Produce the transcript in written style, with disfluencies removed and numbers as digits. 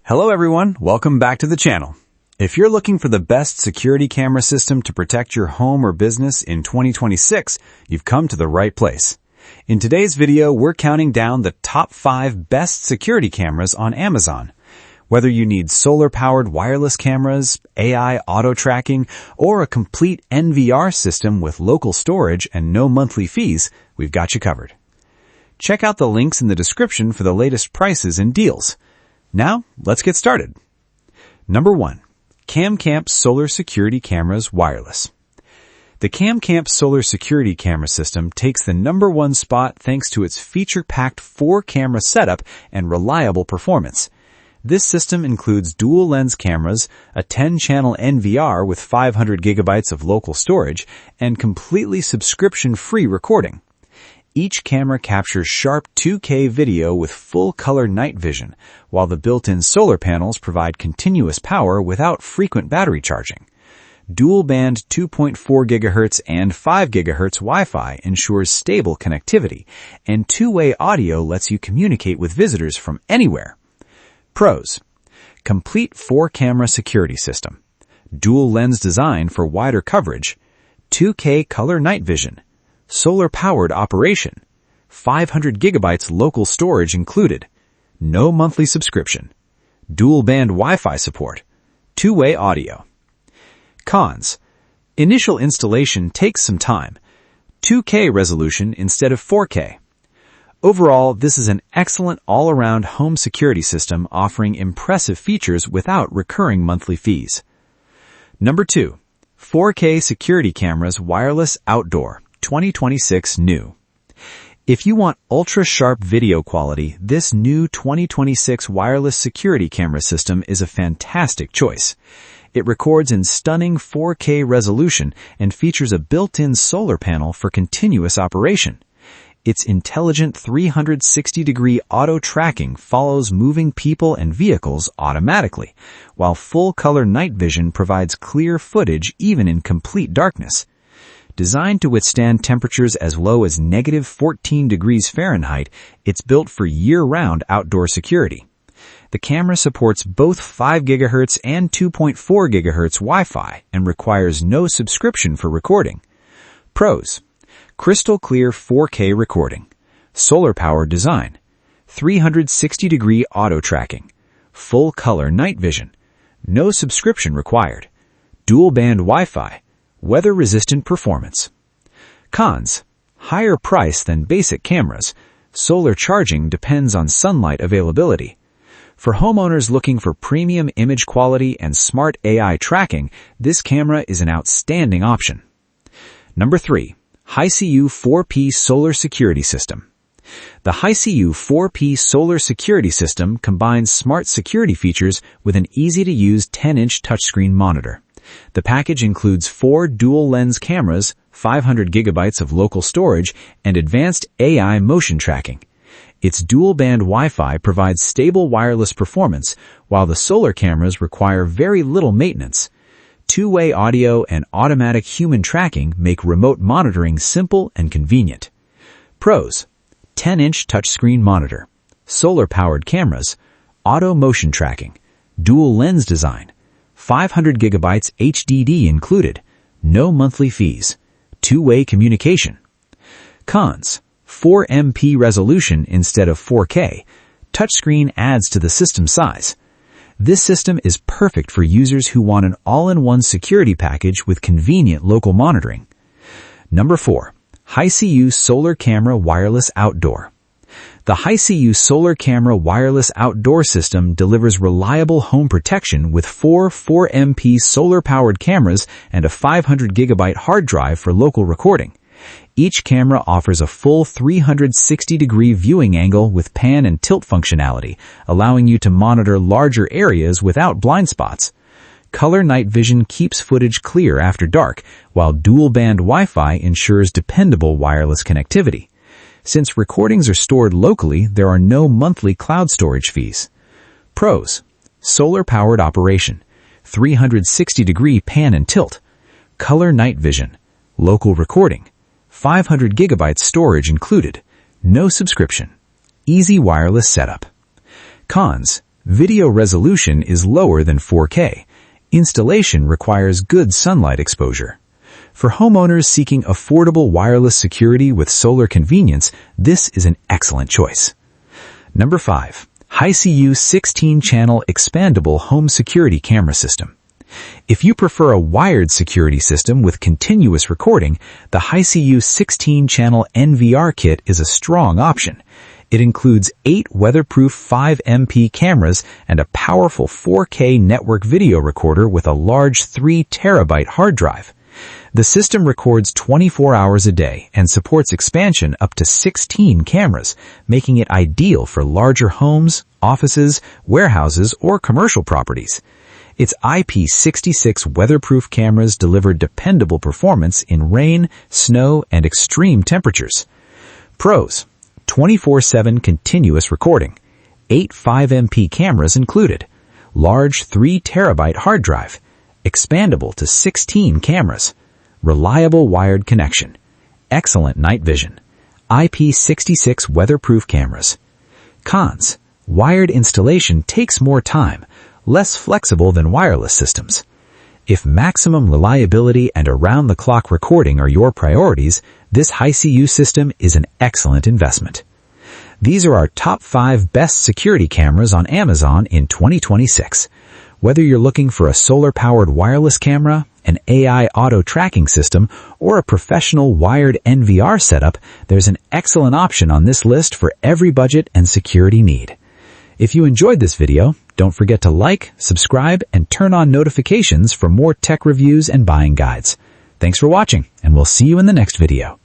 Hello everyone, welcome back to the channel. If you're looking for the best security camera system to protect your home or business in 2026, you've come to the right place. In today's video, we're counting down the top 5 best security cameras on Amazon. Whether you need solar-powered wireless cameras, AI auto-tracking, or a complete NVR system with local storage and no monthly fees, we've got you covered. Check out the links in the description for the latest prices and deals. Now, let's get started. Number 1. Camcamp Solar Security Cameras Wireless. The Camcamp Solar Security Camera System takes the number 1 spot thanks to its feature-packed 4-camera setup and reliable performance. This system includes dual-lens cameras, a 10-channel NVR with 500 gigabytes of local storage, and completely subscription-free recording. Each camera captures sharp 2K video with full-color night vision, while the built-in solar panels provide continuous power without frequent battery charging. Dual-band 2.4 GHz and 5 GHz Wi-Fi ensures stable connectivity, and two-way audio lets you communicate with visitors from anywhere. Pros: complete 4-camera security system, dual-lens design for wider coverage, 2K color night vision, solar-powered operation, 500 gigabytes local storage included, no monthly subscription, dual-band Wi-Fi support, two-way audio. Cons: initial installation takes some time, 2K resolution instead of 4K. Overall, this is an excellent all-around home security system offering impressive features without recurring monthly fees. Number 2. 4K Security Cameras Wireless Outdoor 2026 New. If you want ultra-sharp video quality, this new 2026 wireless security camera system is a fantastic choice. It records in stunning 4K resolution and features a built-in solar panel for continuous operation. Its intelligent 360-degree auto-tracking follows moving people and vehicles automatically, while full-color night vision provides clear footage even in complete darkness. Designed to withstand temperatures as low as -14 degrees Fahrenheit, it's built for year-round outdoor security. The camera supports both 5 GHz and 2.4 GHz Wi-Fi and requires no subscription for recording. Pros: crystal clear 4K recording, solar-powered design, 360-degree auto-tracking, full-color night vision, no subscription required, dual-band Wi-Fi, weather-resistant performance. Cons: higher price than basic cameras. Solar charging depends on sunlight availability. For homeowners looking for premium image quality and smart AI tracking, this camera is an outstanding option. Number 3. Hiseeu 4P Solar Security System. The Hiseeu 4P Solar Security System combines smart security features with an easy-to-use 10-inch touchscreen monitor. The package includes 4 dual-lens cameras, 500 gigabytes of local storage, and advanced AI motion tracking. Its dual-band Wi-Fi provides stable wireless performance, while the solar cameras require very little maintenance. Two-way audio and automatic human tracking make remote monitoring simple and convenient. Pros: 10-inch touchscreen monitor, solar-powered cameras, auto motion tracking, dual-lens design, 500 gigabytes HDD included, no monthly fees, two-way communication. Cons: 4MP resolution instead of 4K. Touchscreen adds to the system size. This system is perfect for users who want an all-in-one security package with convenient local monitoring. Number 4. Hiseeu Solar Camera Wireless Outdoor. The Hiseeu Solar Camera Wireless Outdoor System delivers reliable home protection with 4 4MP solar-powered cameras and a 500 gigabyte hard drive for local recording. Each camera offers a full 360-degree viewing angle with pan and tilt functionality, allowing you to monitor larger areas without blind spots. Color night vision keeps footage clear after dark, while dual-band Wi-Fi ensures dependable wireless connectivity. Since recordings are stored locally, there are no monthly cloud storage fees. Pros: solar-powered operation, 360-degree pan and tilt, color night vision, local recording, 500 gigabytes storage included, no subscription, easy wireless setup. Cons: Video resolution is lower than 4K. Installation requires good sunlight exposure. For homeowners seeking affordable wireless security with solar convenience, this is an excellent choice. Number 5. Hiseeu 16-channel Expandable Home Security Camera System. If you prefer a wired security system with continuous recording, the Hiseeu 16-channel NVR kit is a strong option. It includes 8 weatherproof 5MP cameras and a powerful 4K network video recorder with a large 3 terabyte hard drive. The system records 24 hours a day and supports expansion up to 16 cameras, making it ideal for larger homes, offices, warehouses, or commercial properties. Its IP66 weatherproof cameras deliver dependable performance in rain, snow, and extreme temperatures. Pros: 24/7 continuous recording, 8 5MP cameras included, large 3 terabyte hard drive, expandable to 16 cameras, reliable wired connection, excellent night vision, IP66 weatherproof cameras. Cons: wired installation takes more time, less flexible than wireless systems. If maximum reliability and around-the-clock recording are your priorities, this Hiseeu system is an excellent investment. These are our top 5 best security cameras on Amazon in 2026. Whether you're looking for a solar-powered wireless camera, an AI auto-tracking system, or a professional wired NVR setup, there's an excellent option on this list for every budget and security need. If you enjoyed this video, don't forget to like, subscribe, and turn on notifications for more tech reviews and buying guides. Thanks for watching, and we'll see you in the next video.